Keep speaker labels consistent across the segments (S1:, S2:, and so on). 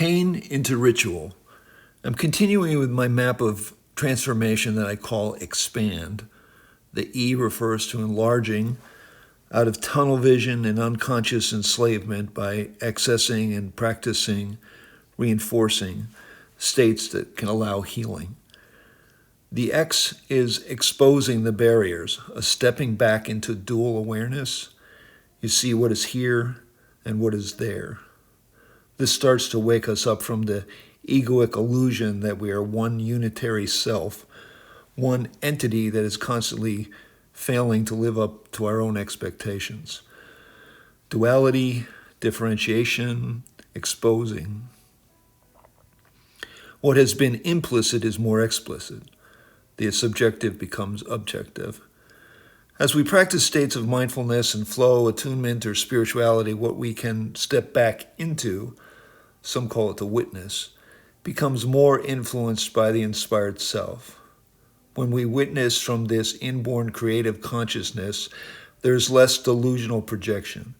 S1: Pain into ritual. I'm continuing with my map of transformation that I call expand. The E refers to enlarging out of tunnel vision and unconscious enslavement by accessing and practicing, reinforcing states that can allow healing. The X is exposing the barriers, a stepping back into dual awareness. You see what is here and what is there. This starts to wake us up from the egoic illusion that we are one unitary self, one entity that is constantly failing to live up to our own expectations. Duality, differentiation, exposing. What has been implicit is more explicit. The subjective becomes objective. As we practice states of mindfulness and flow, attunement, or spirituality, what we can step back into, some call it the witness, becomes more influenced by the inspired self. When we witness from this inborn creative consciousness, there's less delusional projection.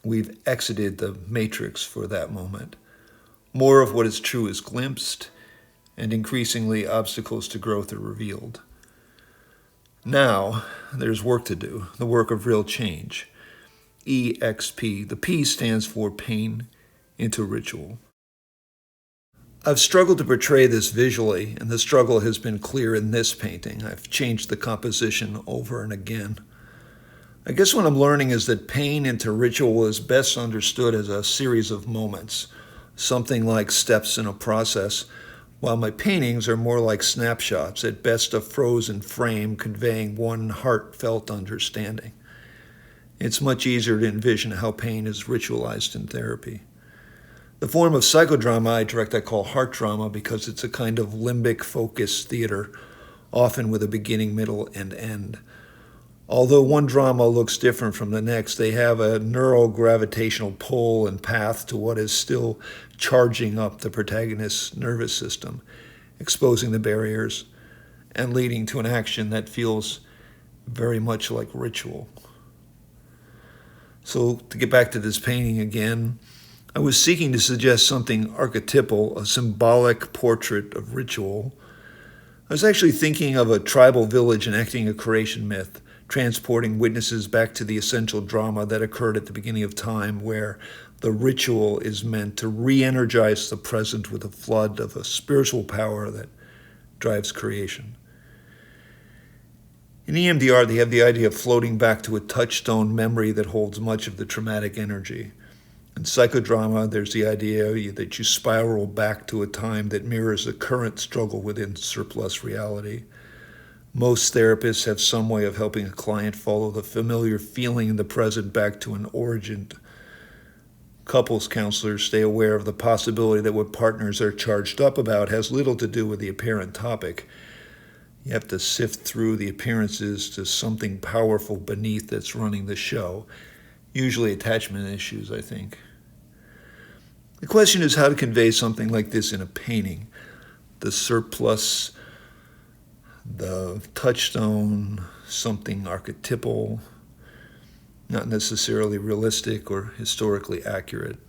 S1: We've exited the matrix for that moment. More of what is true is glimpsed, and increasingly obstacles to growth are revealed. Now, there's work to do, the work of real change. EXP. The P stands for pain into ritual. I've struggled to portray this visually, and the struggle has been clear in this painting. I've changed the composition over and again. I guess what I'm learning is that pain into ritual is best understood as a series of moments, something like steps in a process, while my paintings are more like snapshots, at best a frozen frame conveying one heartfelt understanding. It's much easier to envision how pain is ritualized in therapy. The form of psychodrama I direct I call heart drama because it's a kind of limbic-focused theater, often with a beginning, middle, and end. Although one drama looks different from the next, they have a neurogravitational pull and path to what is still charging up the protagonist's nervous system, exposing the barriers, and leading to an action that feels very much like ritual. So to get back to this painting again, I was seeking to suggest something archetypal, a symbolic portrait of ritual. I was actually thinking of a tribal village enacting a creation myth, transporting witnesses back to the essential drama that occurred at the beginning of time, where the ritual is meant to re-energize the present with a flood of a spiritual power that drives creation. In EMDR, they have the idea of floating back to a touchstone memory that holds much of the traumatic energy. In psychodrama, there's the idea that you spiral back to a time that mirrors the current struggle within surplus reality. Most therapists have some way of helping a client follow the familiar feeling in the present back to an origin. Couples counselors stay aware of the possibility that what partners are charged up about has little to do with the apparent topic. You have to sift through the appearances to something powerful beneath that's running the show. Usually attachment issues, I think. The question is how to convey something like this in a painting. The surplus, the touchstone, something archetypal, not necessarily realistic or historically accurate.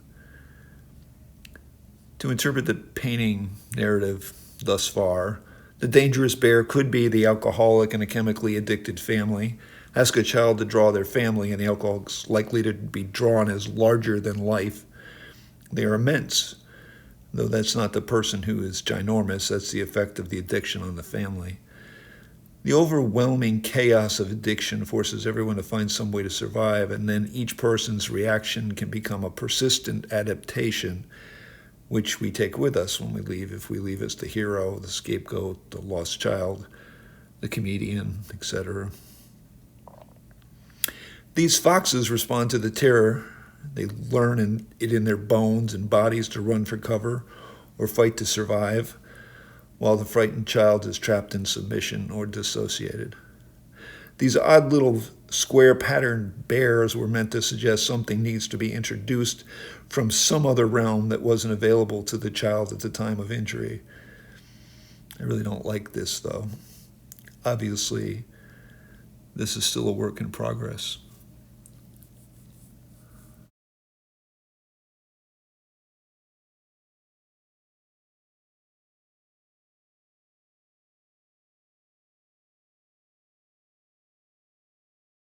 S1: To interpret the painting narrative thus far, the dangerous bear could be the alcoholic in a chemically addicted family. Ask a child to draw their family, and the alcoholic's likely to be drawn as larger than life. They are immense, though that's not the person who is ginormous. That's the effect of the addiction on the family. The overwhelming chaos of addiction forces everyone to find some way to survive, and then each person's reaction can become a persistent adaptation, which we take with us when we leave. If we leave as the hero, the scapegoat, the lost child, the comedian, etc. These foxes respond to the terror. They learn it in their bones and bodies to run for cover or fight to survive, while the frightened child is trapped in submission or dissociated. These odd little square patterned bears were meant to suggest something needs to be introduced from some other realm that wasn't available to the child at the time of injury. I really don't like this, though. Obviously, this is still a work in progress.